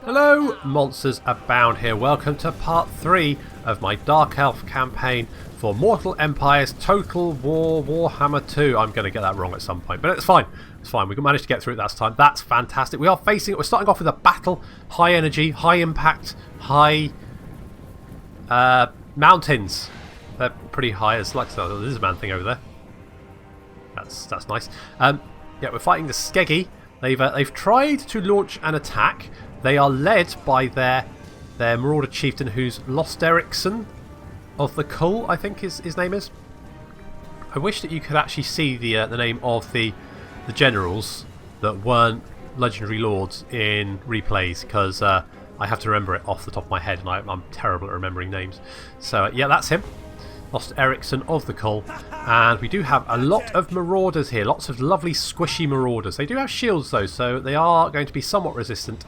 Hello, monsters abound here. Welcome to part 3 of my Dark Elf campaign for Mortal Empires Total War Warhammer 2. I'm going to get that wrong at some point, but it's fine. It's fine. We managed to get through it that time. That's fantastic. We are facing it. We're starting off with a battle. High energy, high impact, high mountains. They're pretty high. It's like the Lizardman thing over there. That's nice. Yeah, we're fighting the Skeggi. They've tried to launch an attack. They are led by their Marauder chieftain, who's Lost Ericsson of the Cull, I think his name is. I wish that you could actually see the name of the generals that weren't legendary lords in replays, because I have to remember it off the top of my head, and I'm terrible at remembering names. So yeah, that's him, Lost Ericsson of the Cull. And we do have a lot of marauders here, lots of lovely squishy marauders. They do have shields though, so they are going to be somewhat resistant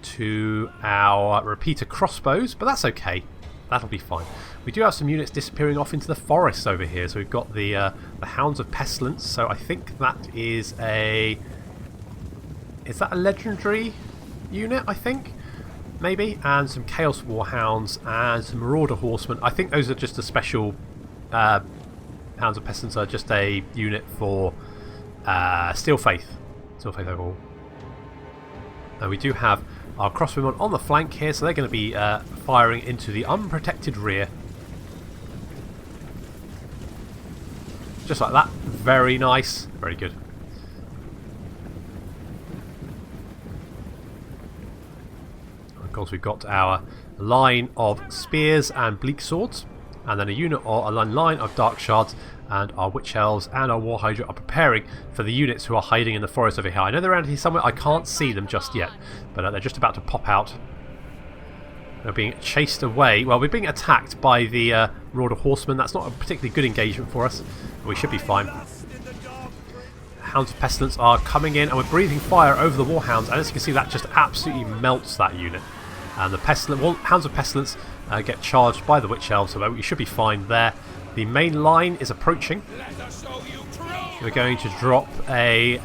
to our repeater crossbows, but that's okay. That'll be fine. We do have some units disappearing off into the forests over here. So we've got the Hounds of Pestilence. So I think that is a legendary unit, I think, maybe, and some Chaos Warhounds and some Marauder Horsemen. I think those are just a special. Hounds of Pestilence are just a unit for Steel Faith overall. And we do have our crossbowmen on the flank here, so they're going to be firing into the unprotected rear. Just like that. Very nice. Very good. Of course, we've got our line of spears and bleak swords, and then a line of dark shards, and our witch elves and our war hydra are preparing for the units who are hiding in the forest over here. I know they're around here somewhere. I can't see them just yet, but they're just about to pop out. They're being chased away. Well, we're being attacked by the Marauder Horsemen. That's not a particularly good engagement for us, but we should be fine. Hounds of Pestilence are coming in, and we're breathing fire over the Warhounds, and as you can see, that just absolutely melts that unit. And the Hounds of Pestilence get charged by the Witch Elves, so we should be fine there. The main line is approaching. We're going to drop a...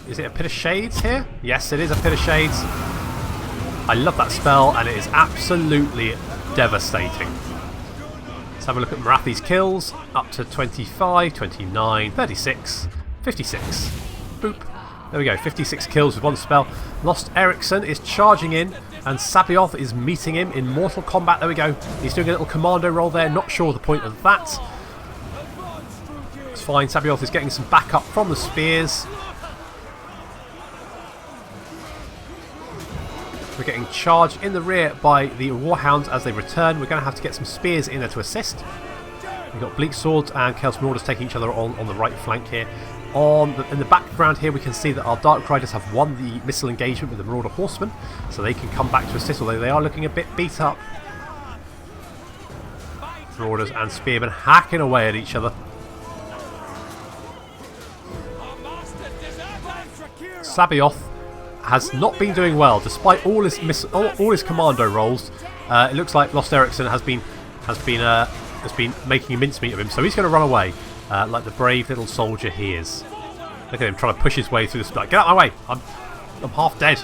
is it a Pit of Shades here? Yes, it is a Pit of Shades. I love that spell, and it is absolutely devastating. Let's have a look at Morathi's kills. Up to 25, 29, 36, 56. Boop. There we go, 56 kills with one spell. Lost Ericsson is charging in, and Sabioth is meeting him in mortal combat. There we go. He's doing a little commando roll there. Not sure the point of that. It's fine. Sabioth is getting some backup from the spears. We're getting charged in the rear by the Warhounds as they return. We're going to have to get some spears in there to assist. We've got Bleak Swords and Chaos Marauders taking each other on the right flank here. In the background here we can see that our Dark Riders have won the missile engagement with the Marauder Horsemen, so they can come back to assist, although they are looking a bit beat up. Marauders and Spearmen hacking away at each other. Sabioth has not been doing well, despite all his commando rolls. It looks like Lost Ericsson has been making a mincemeat of him, so he's going to run away. Like the brave little soldier he is. Look at him trying to push his way through the split. Get out of my way! I'm half dead.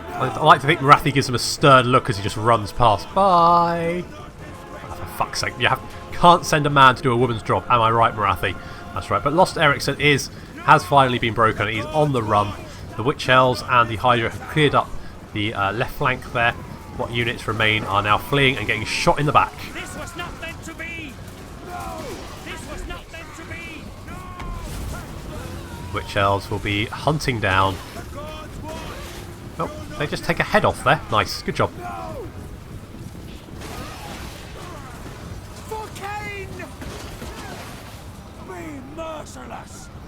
I like to think Morathi gives him a stern look as he just runs past. Bye! Oh, for fuck's sake, can't send a man to do a woman's job. Am I right, Morathi? That's right. But Lost Ericsson has finally been broken. He's on the run. The Witch Elves and the Hydra have cleared up the left flank there. What units remain are now fleeing and getting shot in the back. This was not meant to be! This was not meant to be! Witch Elves will be hunting down. Oh, they just take a head off there. Nice, good job.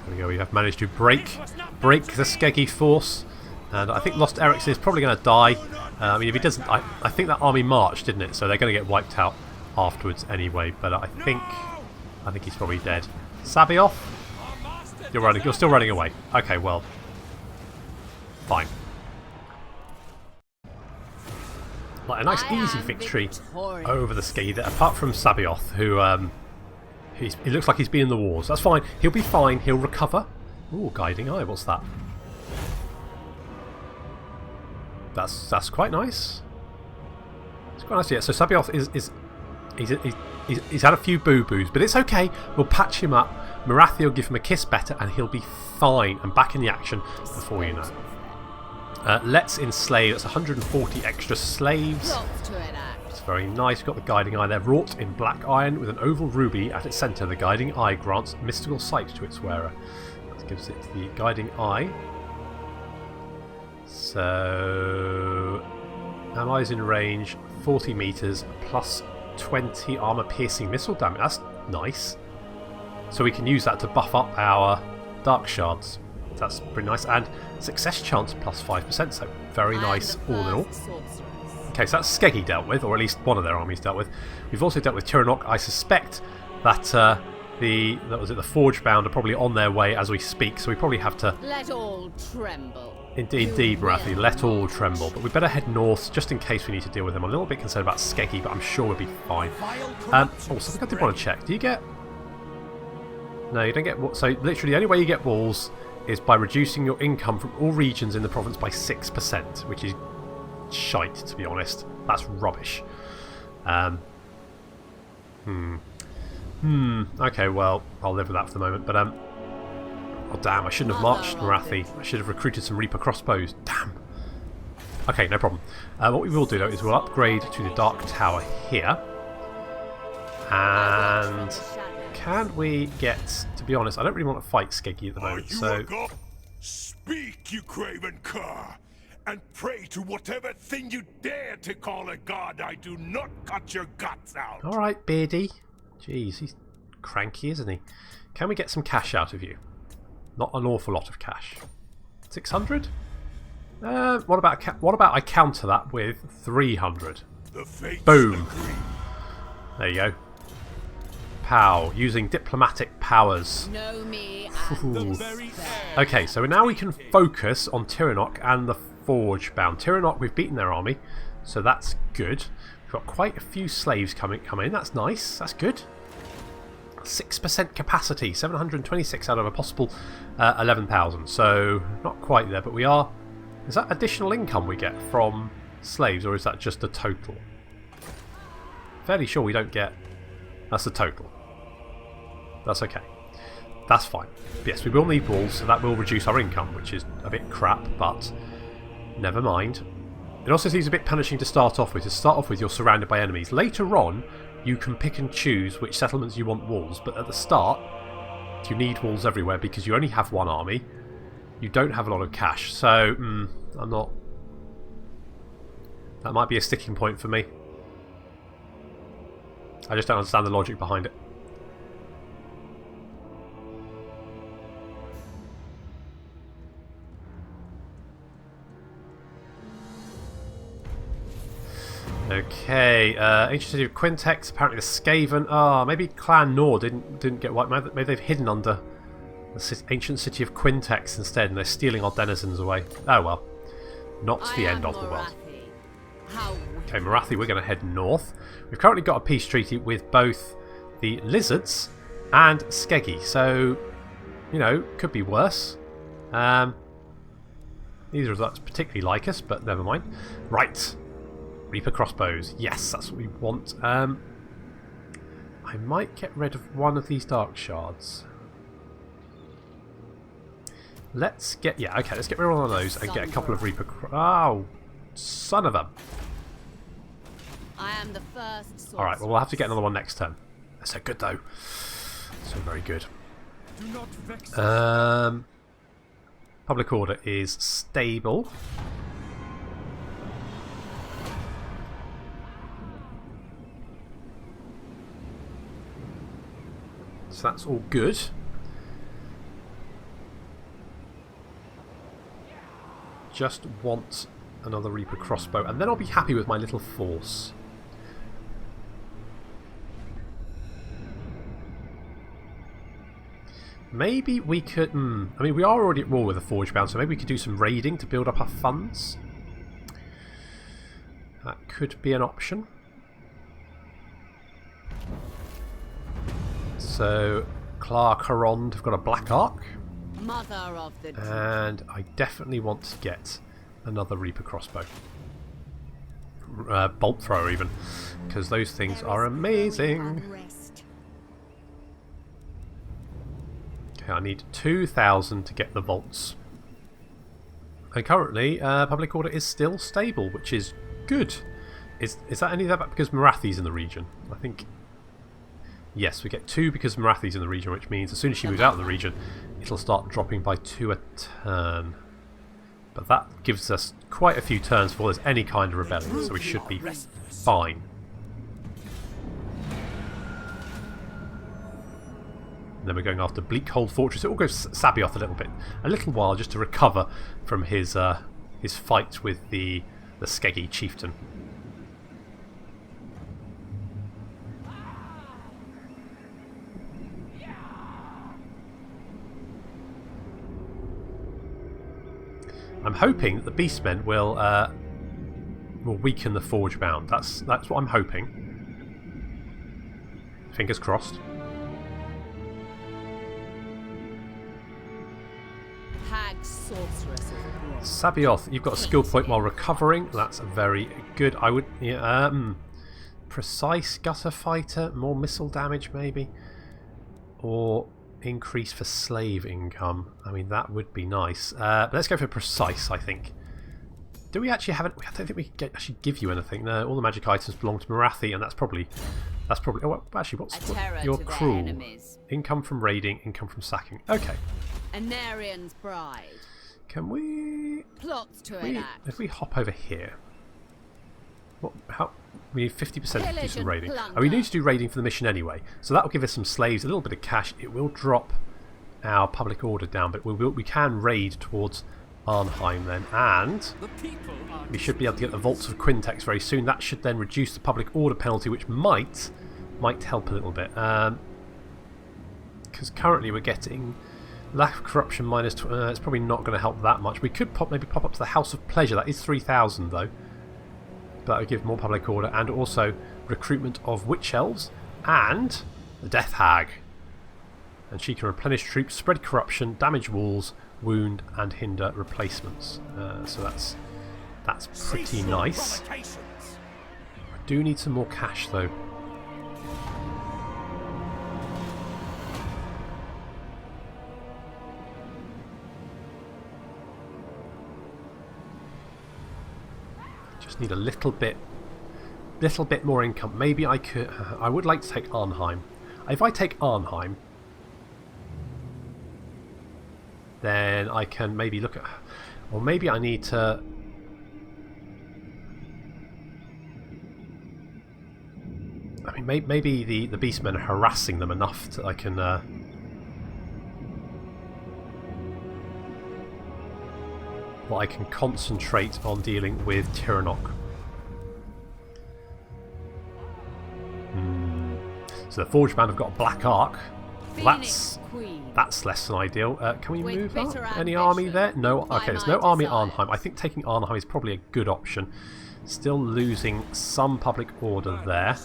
There we go. We have managed to break the Skeggy force, and I think Lost Ericsson is probably going to die. I mean, if he doesn't, I think that army marched, didn't it? So they're going to get wiped out afterwards anyway. But I think he's probably dead. Sabioth, you're still running away. Okay, well, fine. Like a nice easy victory over the Skeggy there, apart from Sabioth, who it looks like he's been in the wars. That's fine. He'll be fine. He'll recover. Ooh, guiding eye. What's that? That's quite nice. It's quite nice. Yeah. So Sabioth he's had a few boo-boos, but it's okay. We'll patch him up. Morathi will give him a kiss better, and he'll be fine and back in the action before you know. Let's enslave. That's 140 extra slaves. It's very nice. Got the guiding eye there, wrought in black iron with an oval ruby at its centre. The guiding eye grants mystical sight to its wearer. That gives it the guiding eye. So, allies in range, 40 meters plus 20 armor piercing missile damage. That's nice. So we can use that to buff up our dark shards. That's pretty nice. And success chance plus 5%, so very nice all in all. Okay, so that's Skeggy dealt with, or at least one of their armies dealt with. We've also dealt with Tiranoc. I suspect that the Forge Bound are probably on their way as we speak, so we probably have to... Let all tremble. Indeed, Morathi, let all tremble. But we better head north, just in case we need to deal with them. I'm a little bit concerned about Skeggy, but I'm sure we'll be fine. Something I did want to check. Do you get... No, you don't get... So, literally, the only way you get walls is by reducing your income from all regions in the province by 6%, which is shite, to be honest. That's rubbish. Okay, well, I'll live with that for the moment, but, oh, damn, I shouldn't have marched Morathi. I should have recruited some Reaper crossbows. Damn. Okay, no problem. What we will do, though, is we'll upgrade to the Dark Tower here. And... can we get... To be honest, I don't really want to fight Skeggy at the moment, so... Speak, you craven cur, and pray to whatever thing you dare to call a god. I do not cut your guts out. Alright, Beardy. Jeez, he's cranky, isn't he? Can we get some cash out of you? Not an awful lot of cash. 600? What about I counter that with 300? Boom. There you go. Pow, using diplomatic powers. Know me. Okay, so now we can focus on Tiranoc and the Forge Bound. Tiranoc, we've beaten their army, so that's good. We've got quite a few slaves coming in. That's nice. That's good. 6% capacity, 726 out of a possible 11,000. So not quite there, but we are. Is that additional income we get from slaves, or is that just the total? Fairly sure we don't get. That's the total. That's okay. That's fine. But yes, we will need walls, so that will reduce our income, which is a bit crap, but never mind. It also seems a bit punishing to start off with. To start off with, you're surrounded by enemies. Later on, you can pick and choose which settlements you want walls, but at the start, you need walls everywhere because you only have one army. You don't have a lot of cash, so I'm not... That might be a sticking point for me. I just don't understand the logic behind it. Okay, ancient city of Quintex. Apparently the Skaven. Ah, maybe Clan Nor didn't get wiped. Maybe they've hidden under the ancient city of Quintex instead, and they're stealing our denizens away. Oh well, not the end of the world. Okay, Morathi, we're going to head north. We've currently got a peace treaty with both the Lizards and Skeggy, so, you know, could be worse. Neither of us particularly like us, but never mind. Right, Reaper crossbows. Yes, that's what we want. I might get rid of one of these dark shards. Let's get... Yeah, okay, let's get rid of one of those and get a couple of Reaper... Oh, son of a... I am the first. Alright, well, we'll have to get another one next turn. That's so good, though. So very good. Do not vex Public order is stable. So that's all good. Just want another Reaper crossbow, and then I'll be happy with my little force. Maybe we could... I mean, we are already at war with the Forge Bound, so maybe we could do some raiding to build up our funds. That could be an option. So, Clark Harond have got a Black Arc. Mother of the And I definitely want to get another Reaper crossbow. Bolt thrower even, because those things are amazing. Okay, I need 2,000 to get the vaults. And currently, public order is still stable, which is good. Is that any of that because Morathi's in the region? I think... Yes, we get 2 because Morathi's in the region, which means as soon as she moves out of the region, it'll start dropping by 2 a turn. But that gives us quite a few turns before there's any kind of rebellion, so we should be fine. And then we're going after Bleakhold Fortress. It will go Sabioth a little while just to recover from his fight with the Skeggy chieftain. I'm hoping that the Beastmen will weaken the Forge Bound. That's what I'm hoping. Fingers crossed. Hag sorceress. Sabioth, you've got a skill point while recovering. That's very good. I would precise gutter fighter, more missile damage maybe, or increase for slave income. I mean, that would be nice. But let's go for precise, I think. Do we actually have it? I don't think we can actually give you anything. No, all the magic items belong to Morathi, and that's probably. Oh, actually, what's your cruel? Income from raiding, income from sacking. Okay. Anarian's bride. Can we? Plots to enact. If we hop over here. What? How? We need 50% to do some raiding. Plunder. Oh, we need to do raiding for the mission anyway, so that will give us some slaves, a little bit of cash. It will drop our public order down, but we can raid towards Arnheim then, and we should be able to get the Vaults of Quintex very soon. That should then reduce the public order penalty, which might help a little bit. Because currently we're getting lack of corruption minus. It's probably not going to help that much. We could maybe pop up to the House of Pleasure. That is 3,000 though. That would give more public order, and also recruitment of witch elves and the Death Hag. And she can replenish troops, spread corruption, damage walls, wound, and hinder replacements. So that's pretty nice. I do need some more cash though. Need a little bit more income. Maybe I could. I would like to take Arnheim. If I take Arnheim, then I can maybe look at, or maybe I need to. I mean, maybe the Beastmen are harassing them enough that I can. Well, I can concentrate on dealing with Tiranoc. So the Forge Band have got a Black Arc. That's less than ideal. Can we move up? Any army there? No. Okay, there's no army at Arnheim. I think taking Arnheim is probably a good option. Still losing some public order there.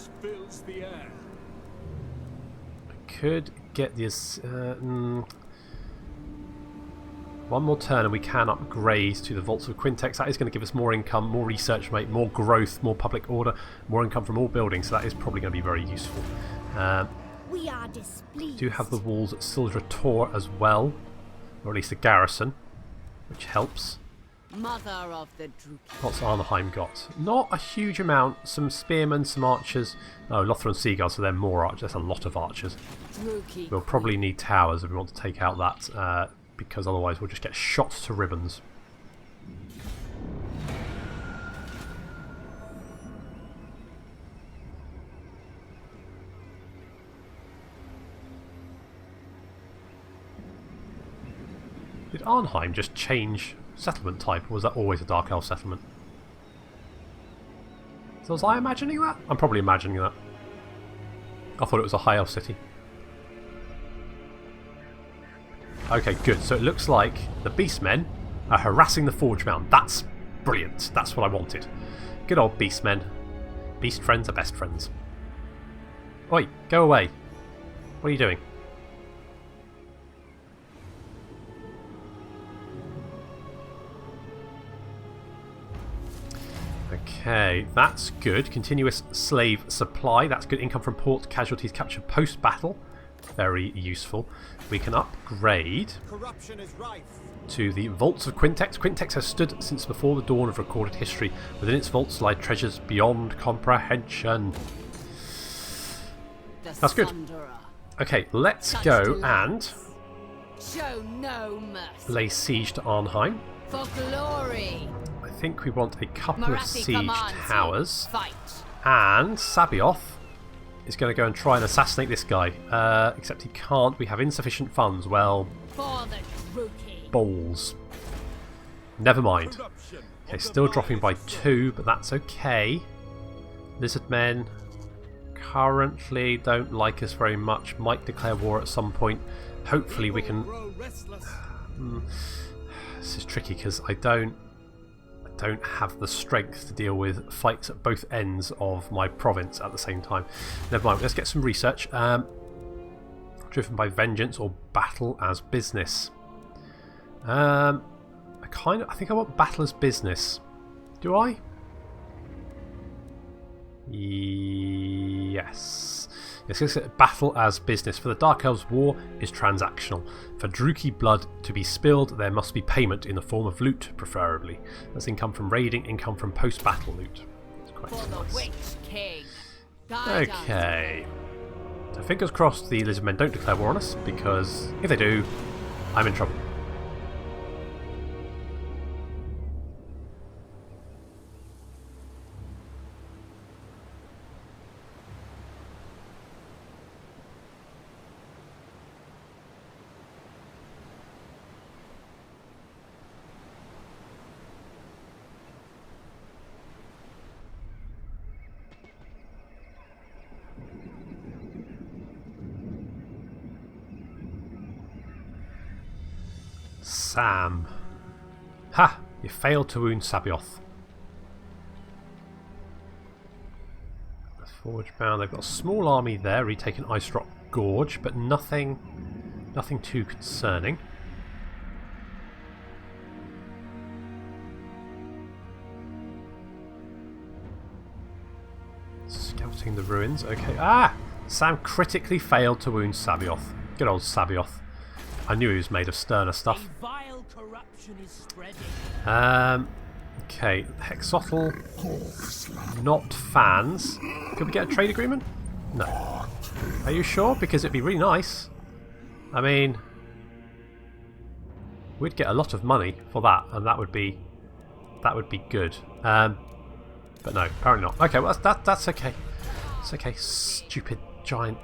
I could get this. One more turn and we can upgrade to the Vaults of Quintex. That is going to give us more income, more research rate, more growth, more public order, more income from all buildings. So that is probably going to be very useful. We are displeased. Do have the walls at Sildra Tor as well, or at least a garrison, which helps. Mother of the Druki. What's Arnheim got? Not a huge amount. Some spearmen, some archers. Oh, Lothran Seagull, so they're more archers. That's a lot of archers. Druki. We'll probably need towers if we want to take out that. Because otherwise we'll just get shot to ribbons. Did Arnheim just change settlement type, or was that always a Dark Elf settlement? So was I imagining that? I'm probably imagining that. I thought it was a High Elf city. Okay, good. So it looks like the Beastmen are harassing the Forge Mountain. That's brilliant. That's what I wanted. Good old Beastmen. Beast friends are best friends. Oi, go away. What are you doing? Okay, that's good. Continuous slave supply. That's good. Income from port casualties captured post-battle. Very useful. We can upgrade Corruption is rife. to the Vaults of Quintex. Quintex has stood since before the dawn of recorded history. Within its vaults lie treasures beyond comprehension. That's good. Okay, let's go and show no mercy. lay siege to Arnheim. For glory. I think we want a couple of Morathi siege commands you. towers. Fight. And Sabioth is going to go and try and assassinate this guy. Except he can't. We have insufficient funds. Well, For the Druki. balls. Never mind. Okay, still dropping by 2, but that's okay. Lizard men currently don't like us very much. Might declare war at some point. Hopefully we can... This is tricky because I don't have the strength to deal with fights at both ends of my province at the same time. Never mind, let's get some research. Driven by vengeance or battle as business. I think I want battle as business. Do I? Yes. Let's get battle as business. For the Dark Elves, war is transactional. For Druki blood to be spilled, there must be payment in the form of loot, preferably. That's income from raiding, income from post-battle loot. It's quite For the nice. Witch King. Guide us. Okay. So fingers crossed the lizard men don't declare war on us, because if they do, I'm in trouble. Sam. Ha! You failed to wound Sabioth. The Forge bound. They've got a small army there, retaken Ice Rock Gorge, but nothing too concerning. Scouting the ruins. Okay. Ah! Sam critically failed to wound Sabioth. Good old Sabioth. I knew he was made of sterner stuff. Vile corruption is spreading. Okay, Hexotl. Not fans. Could we get a trade agreement? No. Are you sure? Because it'd be really nice. I mean, we'd get a lot of money for that, and that would be good. But no, apparently not. Okay, well that's okay. It's okay. Stupid giant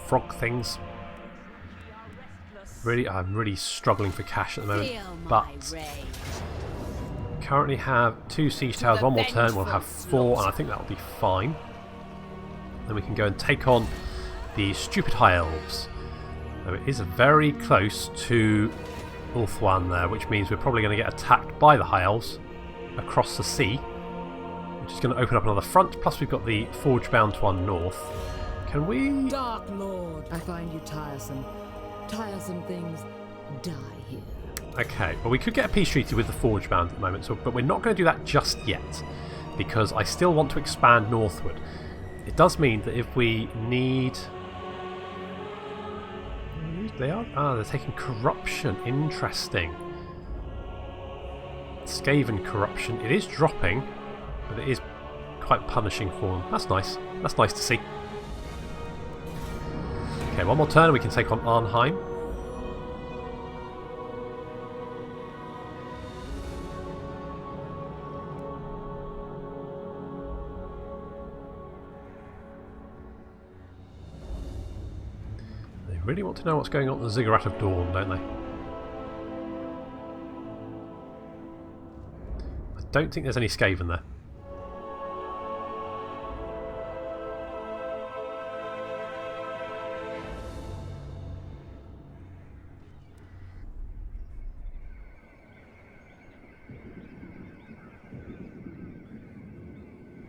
frog things. Really, I'm really struggling for cash at the moment, but currently have 2 siege towers. One more turn, we'll have 4, and I think that'll be fine. Then we can go and take on the stupid high elves. So it is very close to Ulthuan there, which means we're probably going to get attacked by the high elves across the sea, which is going to open up another front. Plus, we've got the Forge bound to our north. Can we? Dark Lord, I find you tiresome. Tiresome things die here. Okay, well we could get a peace treaty with the Forge bound at the moment, but we're not going to do that just yet, because I still want to expand northward. It does mean that if we need... they're taking corruption. Interesting. Skaven corruption. It is dropping, but it is quite punishing for them. That's nice. That's nice to see. Okay, one more turn and we can take on Arnheim. They really want to know what's going on at the Ziggurat of Dawn, don't they? I don't think there's any Skaven there.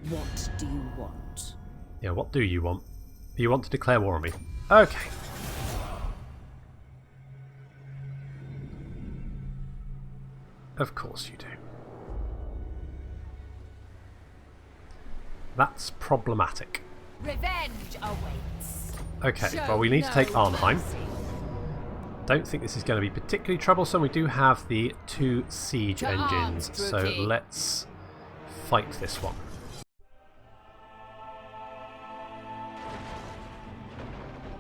What do you want? Yeah, what do you want? You want to declare war on me? Okay. Of course you do. That's problematic. Revenge awaits. Okay, well we need to take Arnheim. Don't think this is going to be particularly troublesome. We do have the 2 siege engines, so let's fight this one.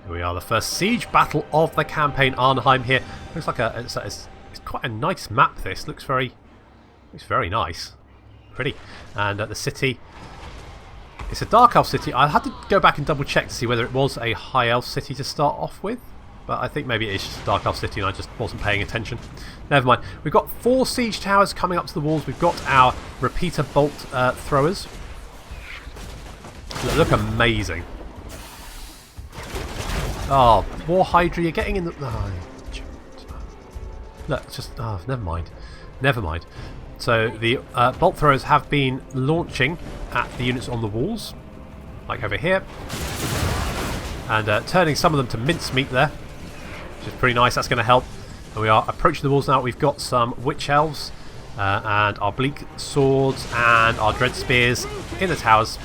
Here we are, the first siege battle of the campaign. Arnheim here. Looks like it's quite a nice map. This looks very nice, pretty. And the city, it's a dark elf city. I had to go back and double check to see whether it was a high elf city to start off with, but I think maybe it is just a dark elf city and I just wasn't paying attention. Never mind. We've got 4 siege towers coming up to the walls. We've got our repeater bolt throwers. Look amazing. Oh, War Hydra, you're getting in the... Oh, look, it's just... Oh, never mind. Never mind. So the bolt throwers have been launching at the units on the walls, like over here, and turning some of them to mincemeat there, which is pretty nice. That's going to help. And we are approaching the walls now. We've got some witch elves and our bleak swords and our dread spears in the towers.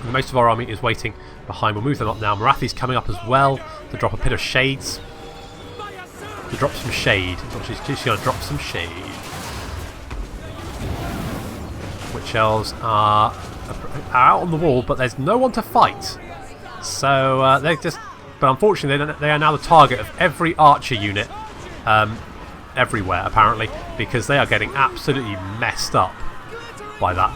And most of our army is waiting behind. We'll move them up now. Morathi's coming up as well to drop a pit of shades. To drop some shade. She's going to drop some shade. Witch elves are out on the wall, but there's no one to fight. So they're just... But unfortunately, they are now the target of every archer unit everywhere, apparently, because they are getting absolutely messed up by that.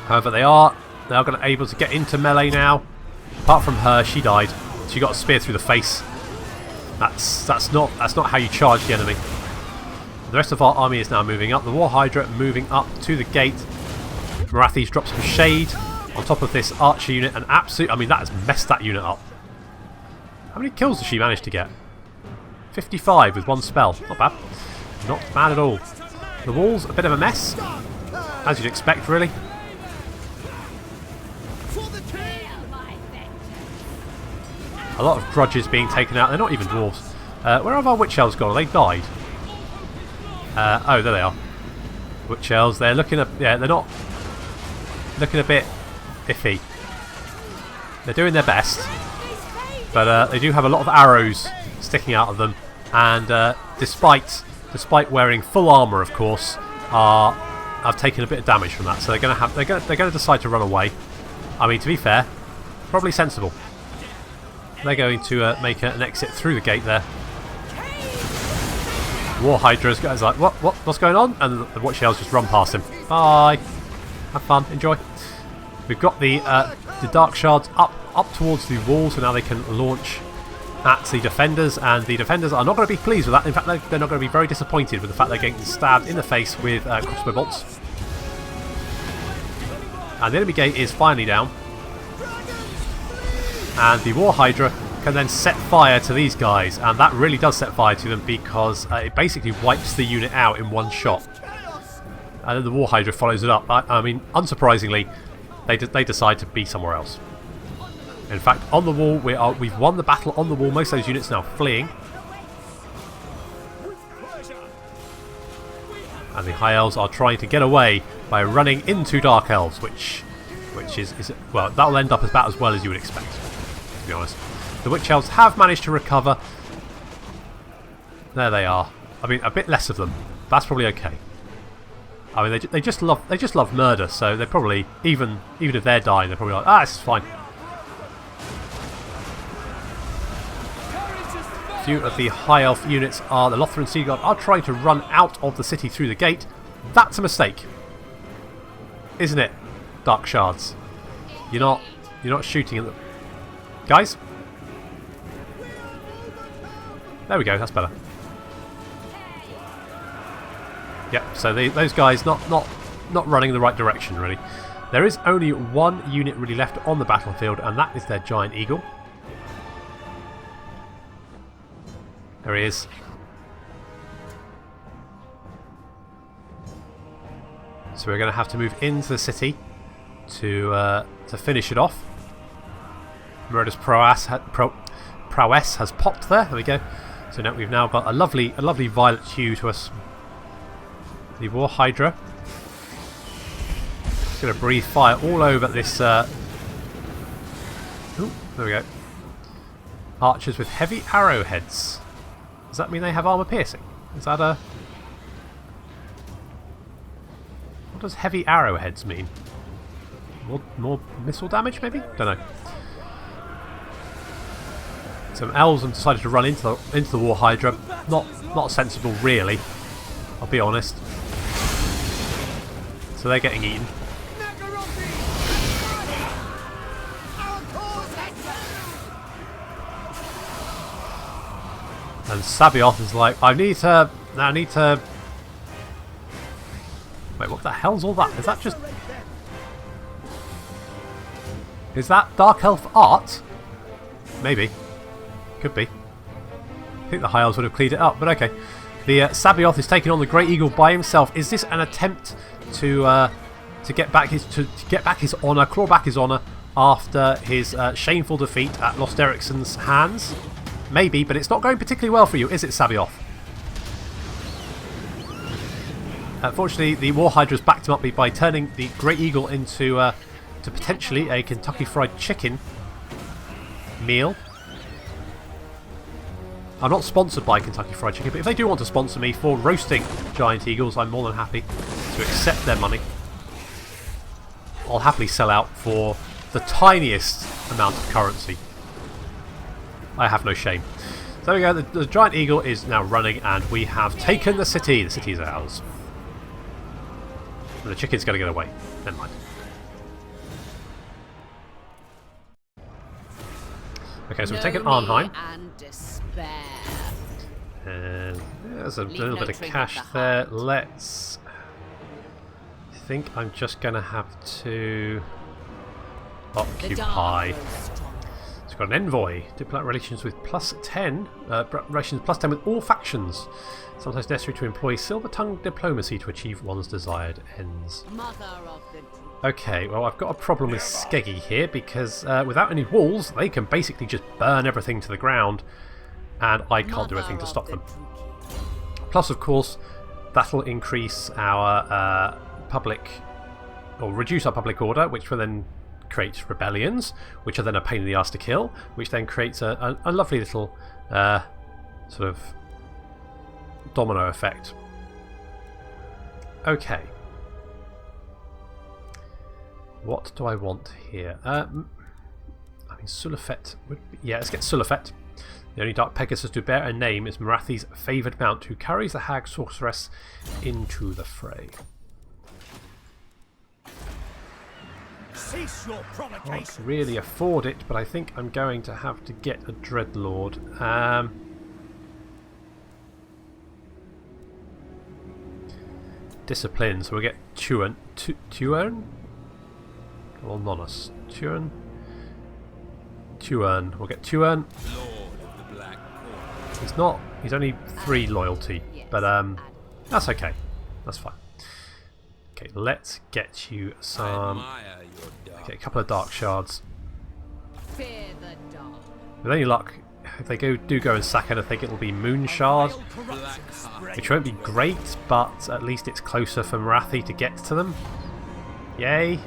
However, they are going to be able to get into melee now. Apart from her, she died. She got a spear through the face. That's not how you charge the enemy. The rest of our army is now moving up. The War Hydra moving up to the gate. Morathi's dropped some shade on top of this archer unit, and absolutely, I mean, that has messed that unit up. How many kills does she manage to get? 55 with 1 spell. Not bad. Not bad at all. The wall's a bit of a mess, as you'd expect, really. A lot of grudges being taken out. They're not even dwarves. Where have our witch elves gone? They died. Oh, there they are. Witch elves. They're looking at... Yeah, they're not... Looking a bit iffy. They're doing their best. But they do have a lot of arrows sticking out of them. And despite wearing full armour, of course, have taken a bit of damage from that. So they're going to decide to run away. I mean, to be fair, probably sensible. They're going to make an exit through the gate there. War Hydra's guys like, what's going on? And the Watch Elves just run past him. Bye. Have fun. Enjoy. We've got the Dark Shards up towards the wall, so now they can launch at the defenders, and the defenders are not going to be pleased with that. In fact, they're not going to be very disappointed with the fact they're getting stabbed in the face with crossbow bolts. And the enemy gate is finally down. And the War Hydra can then set fire to these guys, and that really does set fire to them because it basically wipes the unit out in one shot. And then the War Hydra follows it up. I mean, unsurprisingly, they decide to be somewhere else. In fact, on the wall, we've won the battle on the wall. Most of those units now fleeing. And the High Elves are trying to get away by running into Dark Elves, which is well, that'll end up about as well as you would expect, to be honest. The Witch Elves have managed to recover. There they are. I mean, a bit less of them. That's probably okay. I mean, they just love murder, so they're probably, even if they're dying, they're probably like, ah, this is fine. A few of the High Elf units are the Lothran Sea Guard are trying to run out of the city through the gate. That's a mistake, isn't it? Dark Shards, you're not shooting at them, guys. There we go. That's better. Yep. So those guys not running in the right direction really. There is only one unit really left on the battlefield, and that is their giant eagle. There he is. So we're going to have to move into the city to finish it off. Murder's prowess has popped there. There we go. So now we've got a lovely violet hue to us. The War Hydra It's going to breathe fire all over this... Ooh, there we go. Archers with heavy arrowheads. Does that mean they have armor piercing? Is that a... What does heavy arrowheads mean? More missile damage, maybe? Don't know. Some elves have decided to run into the War Hydra. Not sensible, really. I'll be honest. So they're getting eaten. And Sabioth is like, I need to... Wait, what the hell's all that? Is that just... Is that Dark Elf art? Maybe. Could be. I think the High Elves would have cleared it up, but okay. The Sabioth is taking on the Great Eagle by himself. Is this an attempt to get back his honour, claw back his honour after his shameful defeat at Lost Ericsson's hands? Maybe, but it's not going particularly well for you, is it, Sabioth? Fortunately, the War Hydra's backed him up by turning the Great Eagle into to potentially a Kentucky Fried Chicken meal. I'm not sponsored by Kentucky Fried Chicken, but if they do want to sponsor me for roasting giant eagles, I'm more than happy to accept their money. I'll happily sell out for the tiniest amount of currency. I have no shame. So there we go, the giant eagle is now running and we have taken the city. The city is ours. And the chicken's going to get away. Never mind. Okay, so we've taken Arnheim. And there's a little bit of cash there. Let's... I think I'm just going to have to occupy. So we've got an envoy. Diplomatic relations with +10. Relations +10 with all factions. Sometimes necessary to employ silver-tongued diplomacy to achieve one's desired ends. Okay, well I've got a problem with Skeggy here because without any walls they can basically just burn everything to the ground and I can't do anything to stop them. Plus of course that'll increase our public, or reduce our public order, which will then create rebellions, which are then a pain in the ass to kill, which then creates a lovely little sort of domino effect. Okay. What do I want here? I mean, Sulafet would be... Yeah, let's get Sulafet. The only Dark Pegasus to bear a name is Morathi's favoured mount, who carries the Hag Sorceress into the fray. Cease your provocation. Can't really afford it, but I think I'm going to have to get a Dreadlord. Discipline, so we'll get Tuern. Well, Nonus. Tuern. We'll get Tuern. He's not. He's only 3 loyalty, but that's okay. That's fine. Okay, let's get you some. Okay, a couple of dark shards. With any luck, if they do go and sack anything, it'll be moon shard, which won't be great, but at least it's closer for Morathi to get to them. Yay!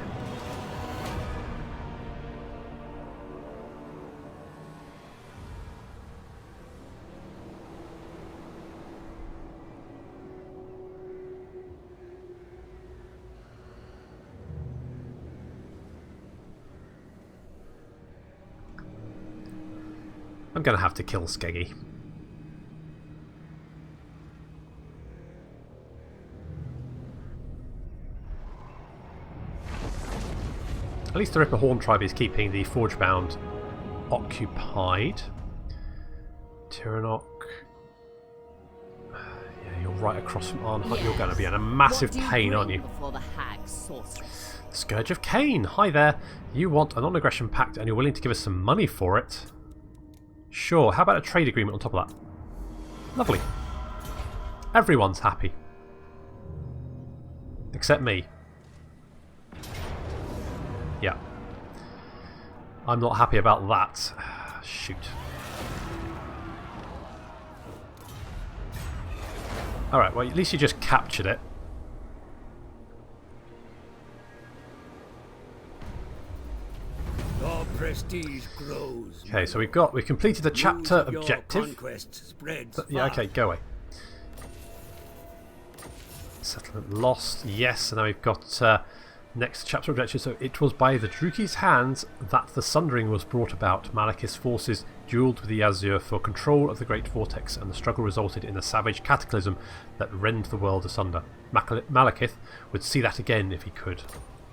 I'm going to have to kill Skeggy. At least the Ripper Horn tribe is keeping the Forgebound occupied. Tyrannok. Yeah, you're right across from Arnheim. You're going to be in a massive pain, aren't you? Scourge of Cain. Hi there. You want a non-aggression pact and you're willing to give us some money for it? Sure, how about a trade agreement on top of that? Lovely. Everyone's happy. Except me. Yeah. I'm not happy about that. Shoot. Alright, well at least you just captured it. prestige grows. Okay, so we've completed a chapter objective. Conquest spreads Yeah, far. okay, go away. Settlement lost, yes, and now we've got next chapter objective. So it was by the Druki's hands that the sundering was brought about. Malekith's forces duelled with the Azure for control of the Great Vortex, and the struggle resulted in a savage cataclysm that rent the world asunder. Malekith would see that again if he could,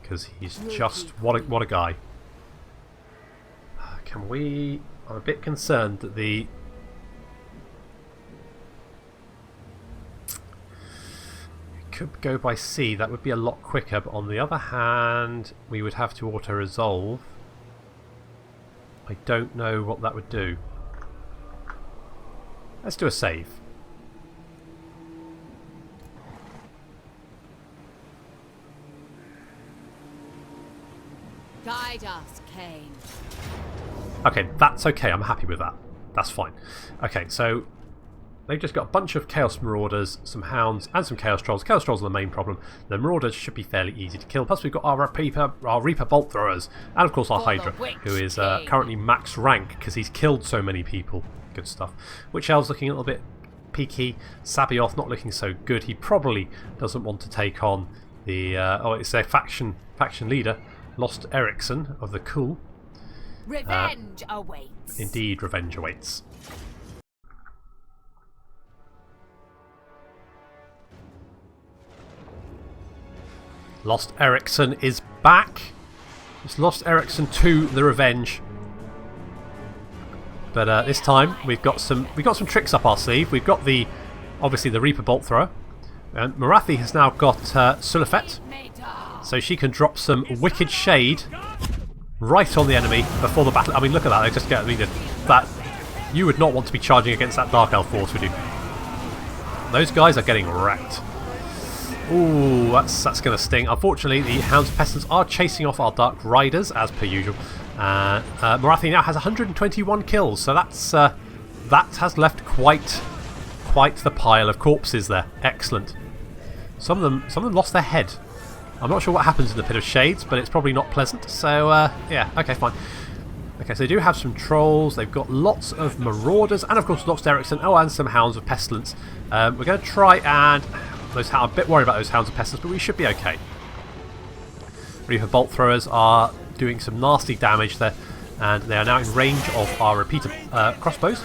because he's just what a guy. Can we? I'm a bit concerned that the could go by sea. That would be a lot quicker, but on the other hand we would have to auto-resolve. I don't know what that would do. Let's do a save. Guide us, Kane. Okay, that's okay, I'm happy with that. That's fine. Okay, so they've just got a bunch of Chaos Marauders, some Hounds, and some Chaos Trolls. Chaos Trolls are the main problem. The Marauders should be fairly easy to kill. Plus we've got our Reaper Bolt Throwers, and of course our Hydra, who is currently max rank because he's killed so many people. Good stuff. Witch Elves looking a little bit peaky. Sabioth not looking so good. He probably doesn't want to take on the... it's their faction leader, Lost Ericsson of the Cool. Revenge awaits. Indeed, revenge awaits. Lost Ericsson is back. It's Lost Ericsson 2, the Revenge. But this time we've got some tricks up our sleeve. We've got obviously the Reaper Bolt Thrower, and Morathi has now got Sulafet, so she can drop some wicked shade right on the enemy before the battle. I mean, look at that! They just get that. You would not want to be charging against that Dark Elf force, would you? Those guys are getting wrecked. Ooh, that's going to sting. Unfortunately, the Hounds of Pestilence are chasing off our Dark Riders, as per usual. Morathi now has 121 kills, so that has left quite the pile of corpses there. Excellent. Some of them lost their head. I'm not sure what happens in the Pit of Shades, but it's probably not pleasant. So yeah, okay, fine. Okay, so they do have some Trolls. They've got lots of Marauders, and of course Lost Ericsson. Oh, and some Hounds of Pestilence. We're going to try and... I'm a bit worried about those Hounds of Pestilence, but we should be okay. Reaper Bolt Throwers are doing some nasty damage there, and they are now in range of our repeater crossbows.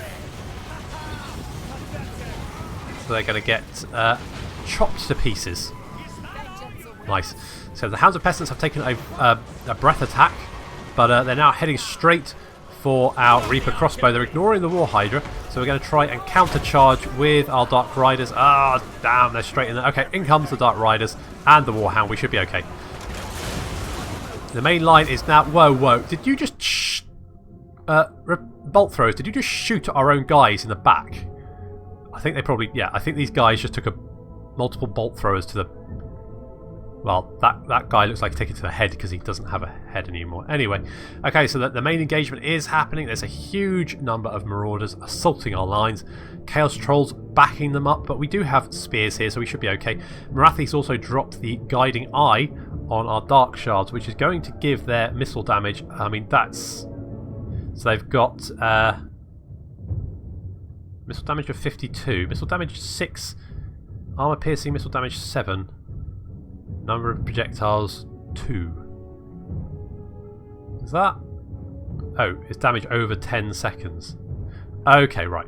So they're going to get chopped to pieces. Nice. So the Hounds of Pestilence have taken a breath attack, but they're now heading straight for our Reaper crossbow. They're ignoring the War Hydra, so we're going to try and counter-charge with our Dark Riders. Ah, damn, they're straight in there. Okay, in comes the Dark Riders and the Warhound. We should be okay. The main line is now... Whoa. Did you just... Bolt Throwers, did you just shoot at our own guys in the back? I think they probably... Yeah, I think these guys just took multiple Bolt Throwers to the... Well, that guy looks like he's taken to the head because he doesn't have a head anymore. Anyway, okay, so the main engagement is happening. There's a huge number of Marauders assaulting our lines. Chaos Trolls backing them up, but we do have spears here, so we should be okay. Morathi's also dropped the Guiding Eye on our Dark Shards, which is going to give their missile damage. I mean, that's... So they've got missile damage of 52, missile damage 6, armor piercing, missile damage 7. Number of projectiles 2. Is that? Oh, it's damage over 10 seconds. Okay, right.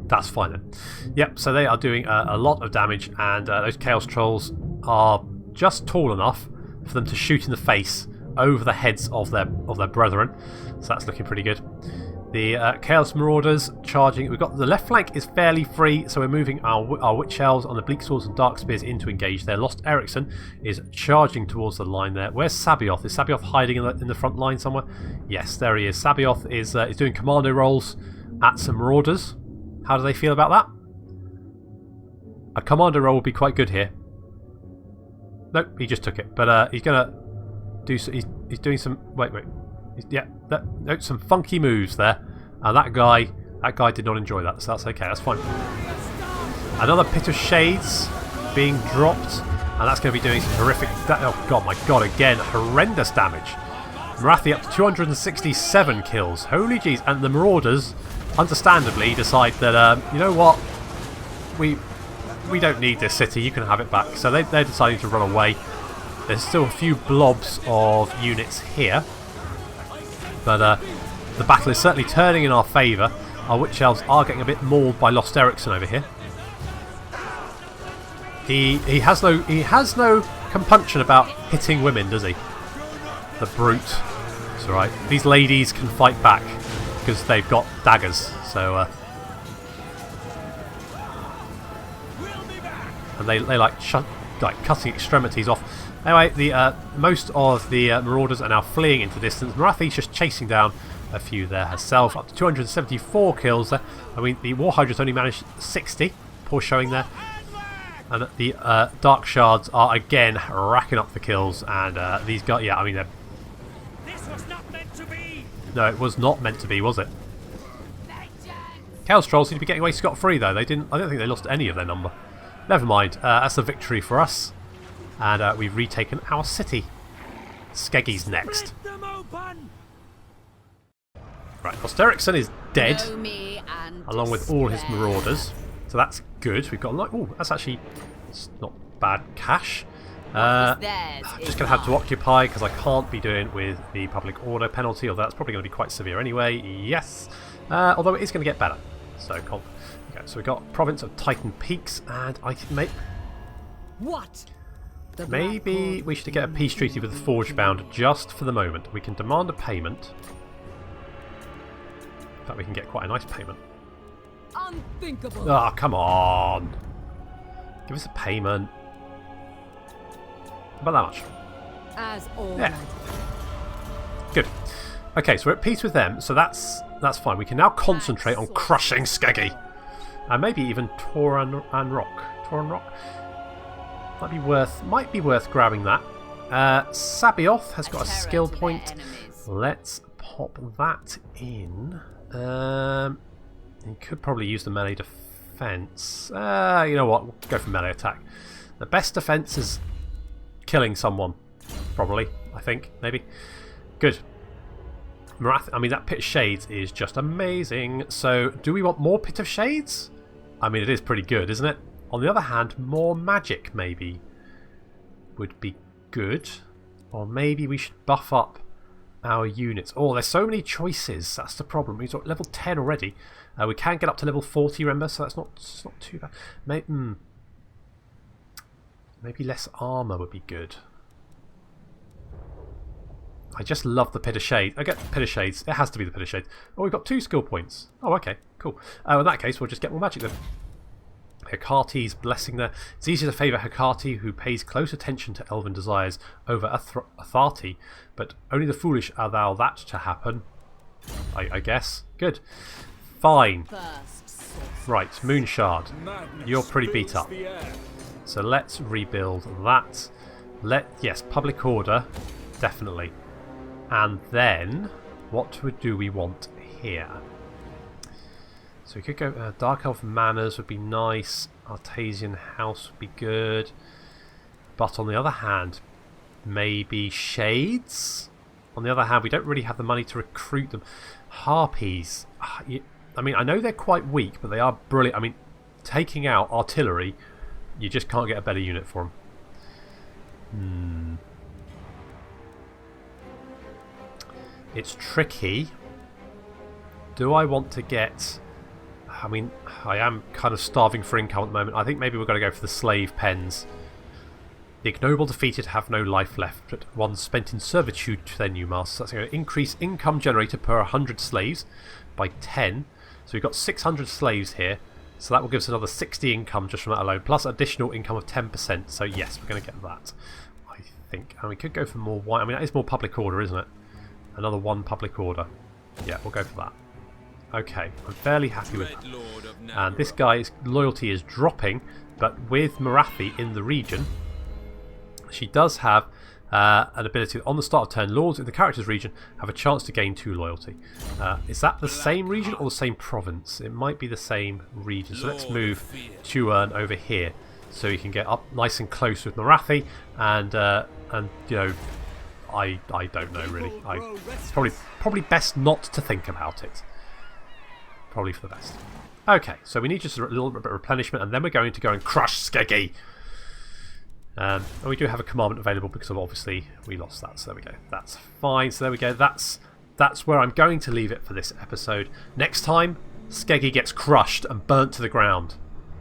That's fine then. Yep, so they are doing a lot of damage, and those Chaos Trolls are just tall enough for them to shoot in the face over the heads of their brethren. So that's looking pretty good. The Chaos Marauders charging. We've got the left flank is fairly free, so we're moving our Witch Elves on the Bleak Swords and Dark Spears in to engage there. Lost Ericsson is charging towards the line there. Where's Sabioth? Is Sabioth hiding in the front line somewhere? Yes, there he is. Sabioth is doing commando rolls at some Marauders. How do they feel about that? A commando roll would be quite good here. Nope, he just took it. But he's gonna do. He's doing some. Wait. Some funky moves there, and that guy did not enjoy that, so that's okay, that's fine. Another Pit of Shades being dropped, and that's going to be doing some horrific... Oh god, my god, again, horrendous damage. Morathi up to 267 kills. Holy jeez. And the Marauders, understandably, decide that, you know what? We don't need this city. You can have it back. So they're deciding to run away. There's still a few blobs of units here. But the battle is certainly turning in our favour. Our Witch Elves are getting a bit mauled by Lost Ericsson over here. He has no compunction about hitting women, does he? The brute. It's alright. These ladies can fight back because they've got daggers. So and they like cutting extremities off. Anyway, the most of the Marauders are now fleeing into distance. Morathi's just chasing down a few there herself, up to 274 kills there. I mean, the War Hydra's only managed 60. Poor showing there. And the Dark Shards are again racking up the kills, and these guys, yeah, I mean, This was not meant to be. no, it was not meant to be, was it? Chaos Trolls seem to be getting away scot-free though. I don't think they lost any of their number. Never mind. That's a victory for us, and we've retaken our city. Skeggy's next. Split them open. Right, Ostericsson is dead, Know me and along with all his despair. Marauders. So that's good. We've got like, oh, that's actually it's not bad cash. What is theirs I'm is just going to have to mine. occupy because I can't be doing with the public order penalty, although that's probably going to be quite severe anyway. Yes, although it is going to get better. So, okay, so we've got Province of Titan Peaks, and I can make. What? The Maybe Black we should get a peace treaty with the Forgebound just for the moment. We can demand a payment. In fact, we can get quite a nice payment. Unthinkable. Ah, come on. Give us a payment. About that much. As always. Yeah. Good. Okay, so we're at peace with them, so that's fine. We can now concentrate on crushing Skeggy. And maybe even Tauran Rock. Tauran Rock? Might be worth grabbing that. Sabioth has got a skill point. Let's pop that in. You could probably use the melee defense. You know what? We'll go for melee attack. The best defense is killing someone. Probably, I think, maybe. Good. Morathi, I mean, that Pit of Shades is just amazing. So, do we want more Pit of Shades? I mean, it is pretty good, isn't it? On the other hand, more magic, maybe, would be good. Or maybe we should buff up our units. Oh, there's so many choices. That's the problem. We're at level 10 already. We can get up to level 40, remember, so that's not too bad. Maybe less armour would be good. I just love the Pit of Shades. I get the Pit of Shades. It has to be the Pit of Shades. Oh, we've got 2 skill points. Oh, okay, cool. In that case, we'll just get more magic then. Hecate's blessing there. It's easier to favour Hecate, who pays close attention to elven desires, over Atharti, but only the foolish allow that to happen. I guess. Good. Fine. Right, Moonshard. You're pretty beat up. So let's rebuild that. Yes, public order, definitely. And then, what do we want here? So we could go Dark Elf Manors would be nice. Artesian House would be good. But on the other hand, maybe Shades? On the other hand, we don't really have the money to recruit them. Harpies. I mean, I know they're quite weak, but they are brilliant. I mean, taking out artillery, you just can't get a better unit for them. It's tricky. Do I want to get... I mean, I am kind of starving for income at the moment. I think maybe we're going to go for the slave pens. The ignoble defeated have no life left, but ones spent in servitude to their new masters. That's going to increase income generated per 100 slaves by 10. So we've got 600 slaves here. So that will give us another 60 income just from that alone, plus additional income of 10%. So yes, we're going to get that, I think. And we could go for more white. I mean, that is more public order, isn't it? Another 1 public order. Yeah, we'll go for that. Okay, I'm fairly happy with that. And this guy's loyalty is dropping, but with Morathi in the region, she does have an ability that on the start of turn, lords in the character's region have a chance to gain 2 loyalty. Is that the same region or the same province? It might be the same region. So let's move Tuern over here so we can get up nice and close with Morathi and you know, I don't know really. It's probably best not to think about it. Probably for the best. Okay, so we need just a little bit of replenishment, and then we're going to go and crush Skeggy. And we do have a commandment available because of obviously we lost that. So there we go. That's fine. So there we go. That's where I'm going to leave it for this episode. Next time, Skeggy gets crushed and burnt to the ground.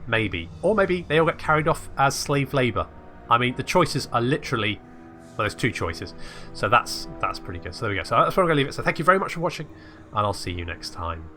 Maybe. Or maybe they all get carried off as slave labour. I mean, the choices are literally... Well, there's two choices. So that's pretty good. So there we go. So that's where I'm going to leave it. So thank you very much for watching, and I'll see you next time.